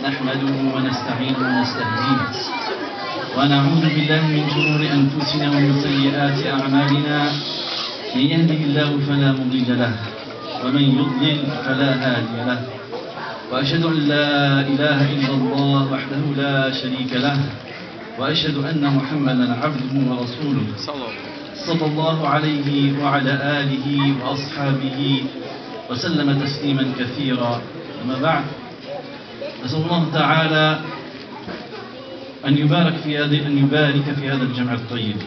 نحمده ونستعينه ونستهديه ونعوذ بالله من شرور أنفسنا ومن سيئات أعمالنا. من يهده الله فلا مضل له ومن يضلل فلا هادي له. وأشهد أن لا إله إلا الله وحده لا شريك له وأشهد أن محمدا عبده ورسوله صلى الله عليه وعلى آله وأصحابه وسلم تسليما كثيرا. أما بعد، نسأل الله تعالى أن يبارك في هذا الجمع الطيب،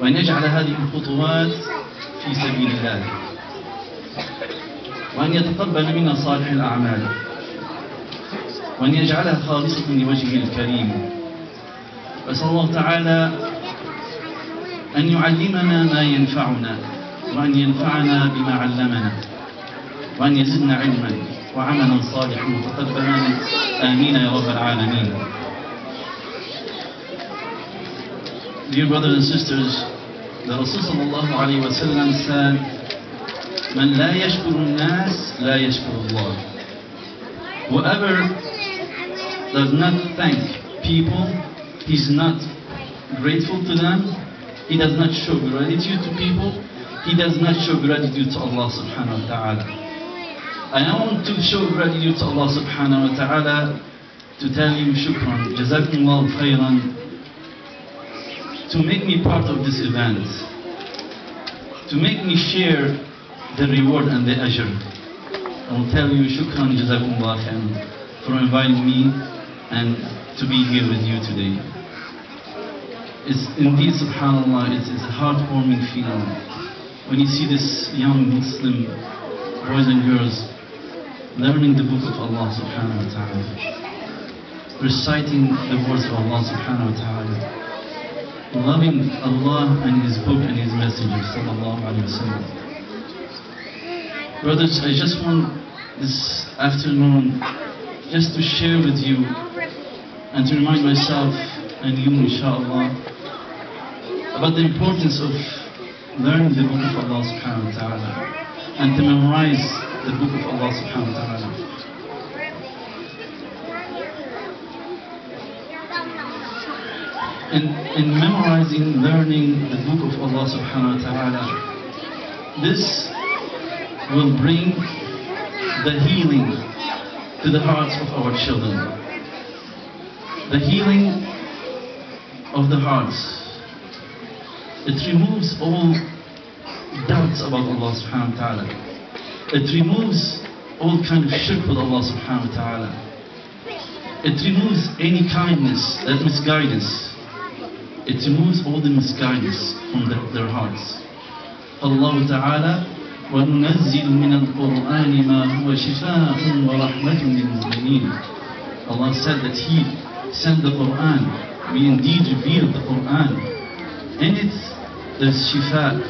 وأن يجعل هذه الخطوات في سبيل الله، وأن يتقبل منا صالح الأعمال، وأن يجعلها خالصة لوجهه الكريم. وأسأل الله تعالى أن يعلمنا ما ينفعنا، وأن ينفعنا بما علمنا، وأن يزدنا علما وعملا صالحا متقبلا. آمين يا رب العالمين. Dear brothers and sisters, the Rasul sallallahu alayhi wa sallam said, "Man la yashkuru nas, la yashkuru Allah." Whoever does not thank people, he's not grateful to them, he does not show gratitude to people, he does not show gratitude to Allah subhanahu wa ta'ala. And I want to show gratitude to Allah subhanahu wa ta'ala to tell you shukran, jazakumullahu khairan, to make me part of this event, to make me share the reward and the ajr. I will tell you shukran, jazakumullahu khairan, for inviting me and to be here with you today. It's indeed, subhanAllah, it's a heartwarming feeling when you see this young Muslim boys and girls learning the book of Allah subhanahu wa ta'ala, reciting the words of Allah subhanahu wa ta'ala, loving Allah and His book and His messenger sallallahu alayhi wa sallam. Brothers, I just want this afternoon just to share with you and to remind myself and you, inshallah, about the importance of learning the book of Allah subhanahu wa ta'ala and to memorize the book of Allah subhanahu wa ta'ala. In memorizing, learning the book of Allah subhanahu wa ta'ala, this will bring the healing to the hearts of our children. The healing of the hearts. It removes all doubts about Allah subhanahu wa ta'ala. It removes all kind of shirk with Allah subhanahu wa ta'ala. It removes any kindness, that misguidance. It removes all the misguidance from their hearts. Allah Ta'ala, وَنُنَزِّلُ مِنَ الْقُرْآنِ مَا هُوَ شِفَاءٌ وَرَحْمَةٌ لِلْمُؤْمِنِينَ. Allah said that He sent the Quran. We indeed revealed the Quran. In it, there's shifa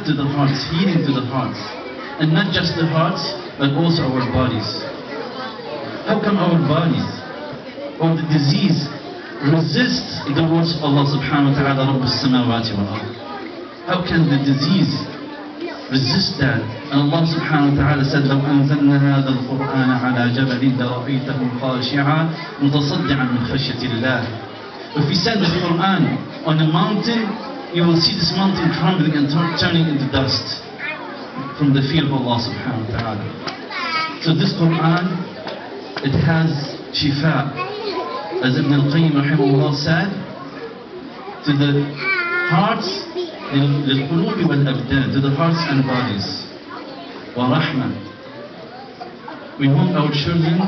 to the hearts, healing to the hearts. And not just the hearts, but also our bodies. How come our bodies or the disease resist the words of Allah subhanahu wa ta'ala, Rabb-us-Samawati wal-Ard? How can the disease resist that? And Allah subhanahu wa ta'ala said, لو أنزلنا هذا القرآن على جبل لرأيته خاشعا متصدعا من خشية الله. If we send the Quran on a mountain, you will see this mountain crumbling and turning into dust from the fear of Allah subhanahu wa ta'ala. So this Quran, it has shifa, as Ibn al-Qayyim rahimahullah said, to the hearts, للقلوب والأبدان, to the hearts and bodies. وَرَحْمَةٌ. We want our children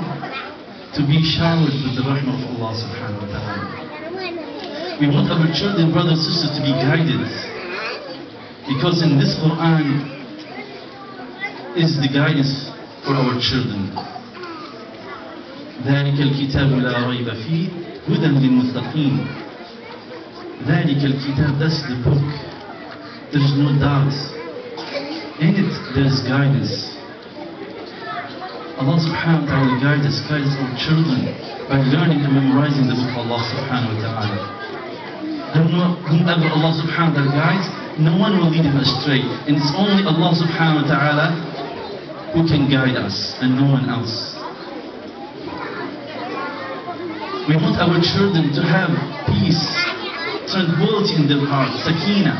to be showered with the rahmah of Allah subhanahu wa ta'ala. We want our children, brothers and sisters, to be guided, because in this Quran is the guidance for our children. ذلك الكتاب لا ريب فيه هدى للمتقين. ذلك الكتاب, that's the book. There is no doubt. In it there is guidance. Allah subhanahu wa ta'ala guides our children by learning and memorizing the book of Allah subhanahu wa ta'ala. Whomever Allah subhanahu wa ta'ala guides, no one will lead him astray. And it's only Allah subhanahu wa ta'ala who can guide us and no one else. We want our children to have peace, tranquility in their hearts, sakina.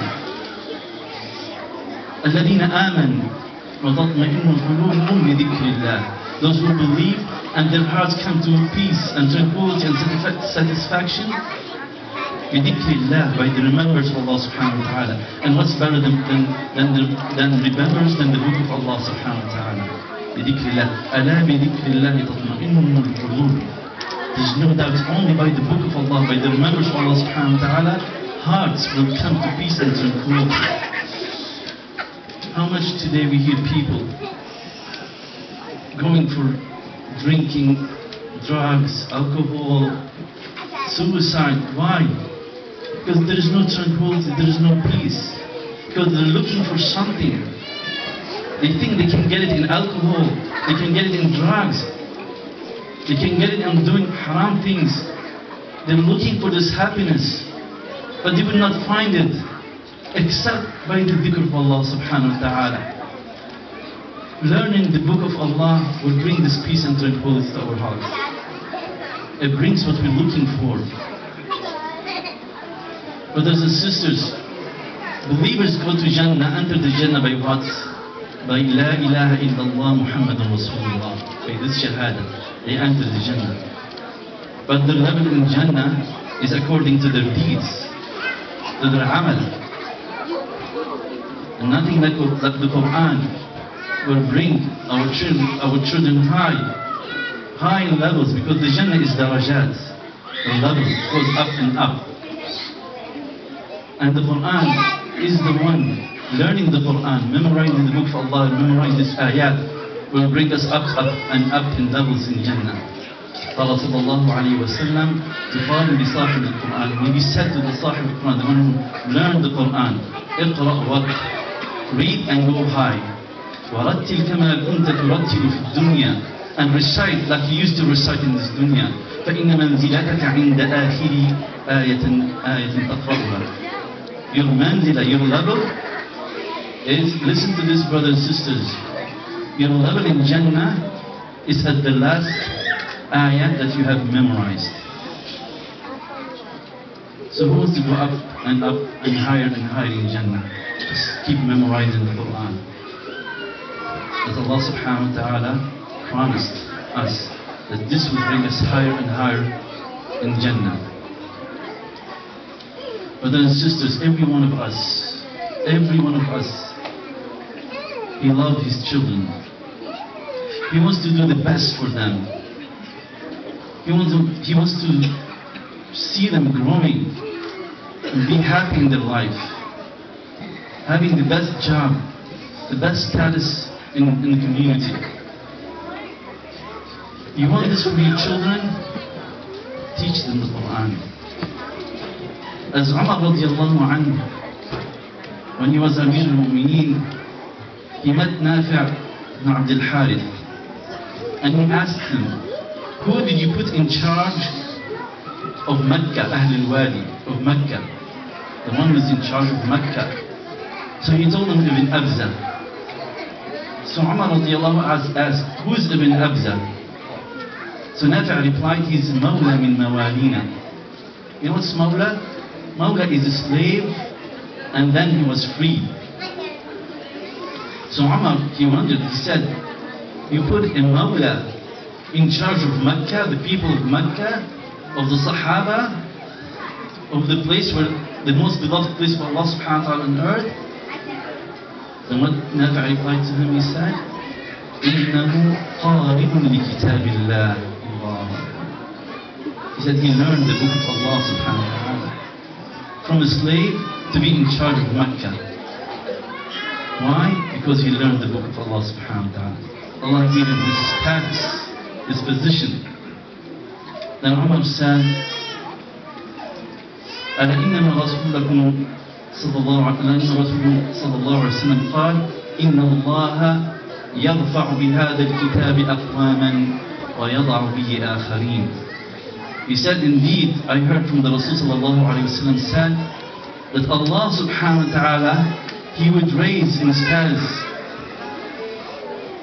الذين آمنوا وتطمئن قلوبهم بذكر الله. Those who believe and their hearts come to peace and tranquility and satisfaction بذكر الله, by the remembrance of Allah subhanahu wa ta'ala. And what's better than remembrance than the book of Allah subhanahu wa ta'ala? بذكر الله. ألا بذكر الله تطمئن القلوب. There's no doubt only by the book of Allah, by the remembrance of Allah subhanahu wa ta'ala, hearts will come to peace and tranquility. How much today we hear people going for drinking, drugs, alcohol, suicide. Why? Because there is no tranquility, there is no peace. Because they're looking for something. They think they can get it in alcohol, they can get it in drugs, they can get it in doing haram things. They're looking for this happiness, but they will not find it except by the dhikr of Allah subhanahu wa ta'ala. Learning the book of Allah will bring this peace and tranquility to our hearts. It brings what we're looking for. Brothers and sisters, believers go to Jannah, enter the Jannah by what? By La ilaha illallah Muhammad Rasulullah. By this shahada, they enter the Jannah. But their level in Jannah is according to their deeds, to their amal. And nothing like the Quran will bring our children high in levels, because the Jannah is darajat. The level goes up and up. And the Quran is the one. Learning the Quran, memorizing the book of Allah, memorizing this ayat will bring us up and up in levels in Jannah. قال صلى الله عليه وسلم يقال لصاحب القرآن, when he said to the Sahib of the Quran, the one who learned the Quran, اقرأ وقت, read and go high. ورتل كما كنت ترتل في الدنيا, and recite like you used to recite in this dunya. فإن منزلتك عند آخر آية تقرأها. Your manzila, your level is, listen to this brothers and sisters, your level in Jannah is at the last ayat that you have memorized. So who wants to go up and higher in Jannah? Just keep memorizing the Quran. As Allah subhanahu wa ta'ala promised us that this will bring us higher and higher in Jannah. Brothers and sisters, every one of us, he loves his children. He wants to do the best for them. He wants to see them growing and be happy in their life, having the best job, the best status in the community. You want this for your children? Teach them the Quran. As Umar radiallahu anhu, when he was Amir al-Mu'mineen, he met Nafi' ibn Abd al-Harith, and he asked him, who did you put in charge of Mecca, Ahl al-Wadi, of Mecca? The one who was in charge of Mecca. So he told him Ibn Abza. So Umar radiallahu anhu asked, who's Ibn Abza? So Nafi' replied, he's Mawla min Mawalina. You know what's Mawla? Mawla is a slave, and then he was freed. So Umar, he wondered, he said, you put a Mawla in charge of Mecca, the people of Mecca, of the Sahaba, of the place where, the most beloved place for Allah subhanahu wa ta'ala on earth. Then what Nafi' replied to him, he said, إِنَّهُ قَارِئٌ لِكِتَابِ اللَّهِ. He said he learned the book of Allah subhanahu wa ta'ala. From a slave to be in charge of Mecca. Why? Because he learned the book of Allah subhanahu wa ta'ala. Allah gave him this status, this position. Then Umar said, ألا إنما رسولكم صلى الله عليه وسلم قال إن الله يرفع بهذا الكتاب أقواما ويضع به آخرين. He said, indeed, I heard from the Rasul sallallahu alayhi wa sallam said that Allah subhanahu wa ta'ala, He would raise in status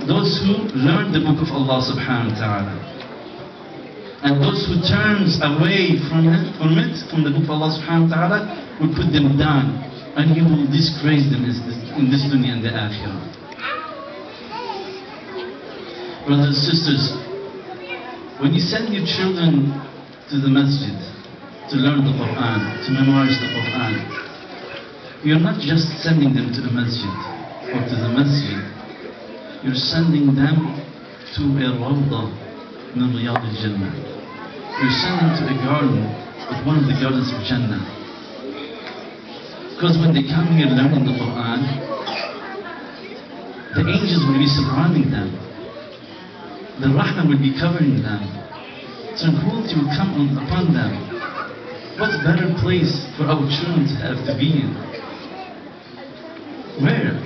those who learned the book of Allah subhanahu wa ta'ala. And those who turns away from the book of Allah subhanahu wa ta'ala, will put them down. And He will disgrace them in this dunya and the akhirah. Brothers and sisters, when you send your children to the masjid to learn the Quran, to memorize the Quran, you're not just sending them to the masjid or to the masjid, you're sending them to a rawdah min riyad al-Jannah. You're sending to a garden of one of the gardens of Jannah. Because when they come here learning the Quran, the angels will be surrounding them. The rahmah will be covering them. Tranquility will come upon them. What better place for our children to have to be in? Where?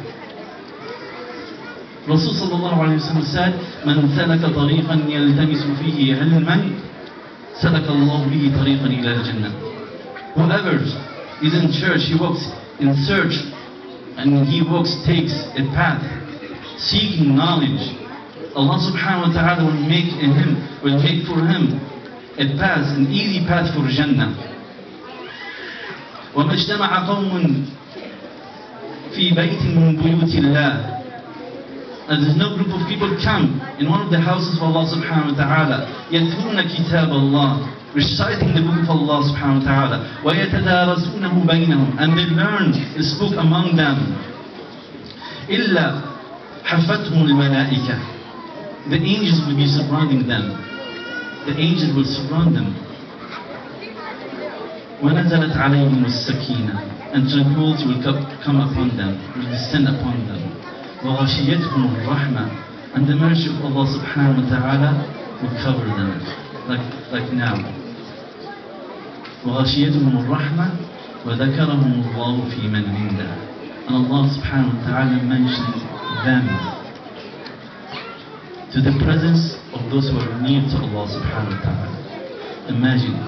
Rasul sallallahu alayhi wa sallam said, "Man salaka tariqan yaltamisu fihi ilman, salaka Allah bihi tariqan ila al-Jannah." Whoever is in church, he walks in search, and he walks, takes a path, seeking knowledge. Allah subhanahu wa ta'ala will make for him a path, an easy path for Jannah. وَمَا اجْتَمَعَ قَوْمٌ فِي بَيْتٍ مِّن بُيُوتِ اللَّهِ. And there's no group of people come in one of the houses of Allah subhanahu wa ta'ala, يَتْلُونَ كِتَابَ اللَّهِ, reciting the book of Allah subhanahu wa ta'ala, وَيَتَدَارَسُونَهُ بَيْنَهُم, and they learn this book among them. إِلَّا حَفَّتْهُمُ الْمَلَائِكَةِ. The angels will be surrounding them. The angels will surround them. وَنَزَلَتْ عَلَيْهِمُ السَّكِينَةُ, and tranquility will come upon them, will descend upon them. وَغَشِيَتْهُمُ الرَّحْمَةُ, and the mercy of Allah subhanahu wa ta'ala will cover them, like now. وَغَشِيَتْهُمُ الرَّحْمَةُ وَذَكَرَهُمُ اللَّهُ فِي مَنْ عِنْدَهُ, and Allah subhanahu wa ta'ala mentioned them to the presence of those who are near to Allah subhanahu wa ta'ala. Imagine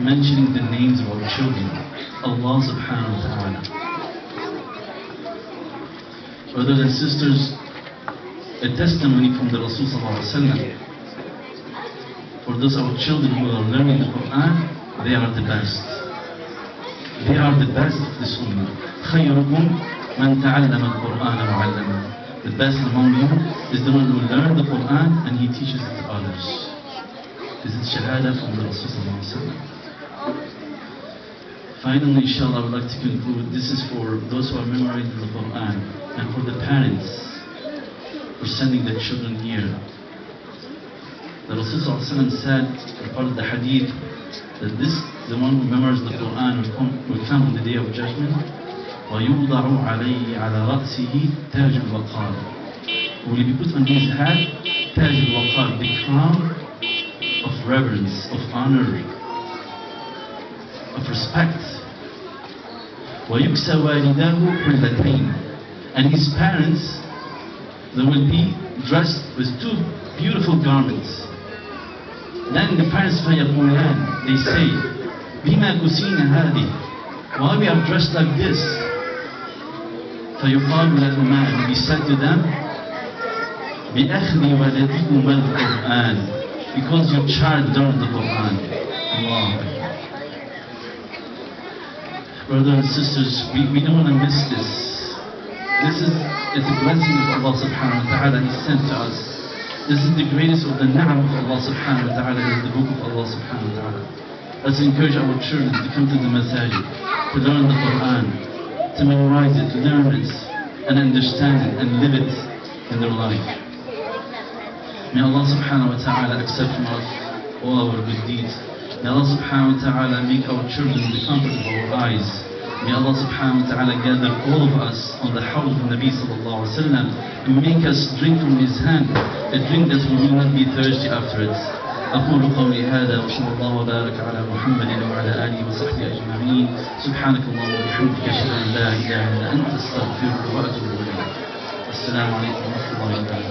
mentioning the names of our children, Allah subhanahu wa ta'ala. Brothers and sisters, a testimony from the Rasul sallallahu alayhi wa sallam. For those our children who are learning the Quran, they are the best. They are the best of this ummah. خَيْرُكُمْ مَنْ تَعَلَّمَ الْقُرْآنَ وَعَلَّمَهُ. The best among you is the one who learns the Quran and he teaches it to others. This is shahada from the Rasul sallallahu alayhi wa sallam. Finally, inshallah, I would like to conclude. This is for those who are memorizing the Quran and for the parents who are sending their children here. The Rasul sallallahu alayhi wa sallam said, as part of the hadith, that the one who memorizes the Quran will come on the day of judgment. وَيُوضَعُ عَلَيْهِ عَلَى رَأْسِهِ تَاجُ الْوَقَارِ. Will be put on his head تاج الوقار, the crown of reverence, of honor, of respect. وَيُكْسَى وَالِدَاهُ حُلَّتَيْنِ, and his parents, they will be dressed with two beautiful garments. Then the parents فَيَقُولَانِ, they say, بِمَا كُسِينَ هَذِهِ, why we are dressed like this? فَيُقَالُ لَهُمَا, and be said to them, بِأَخْذِ وَلَدِكُمَ الْقُرْآنِ, because your child learned the Quran. Allah. Brothers and sisters, we don't want to miss this. It's a blessing of Allah subhanahu wa ta'ala He sent to us. This is the greatest of the ni'am of Allah subhanahu wa ta'ala, is the book of Allah subhanahu wa ta'ala. Let's encourage our children to come to the masajid, to learn the Quran, to memorize it, to learn it, and understand it, and live it in their life. May Allah subhanahu wa ta'ala accept from us all our good deeds. May Allah subhanahu wa ta'ala make our children the comfort of our eyes. May Allah subhanahu wa ta'ala gather all of us on the hawd of Nabi sallallahu alayhi wa sallam, and make us drink from his hand, a drink that we will not be thirsty after it. أقول قولي هذا وصلى الله وبارك على محمد وعلى آله وصحبه أجمعين. سبحانك اللهم وبحمدك أشهد أن لا إله إلا أنت أستغفرك وأتوب إليك. السلام عليكم ورحمة الله وبركاته.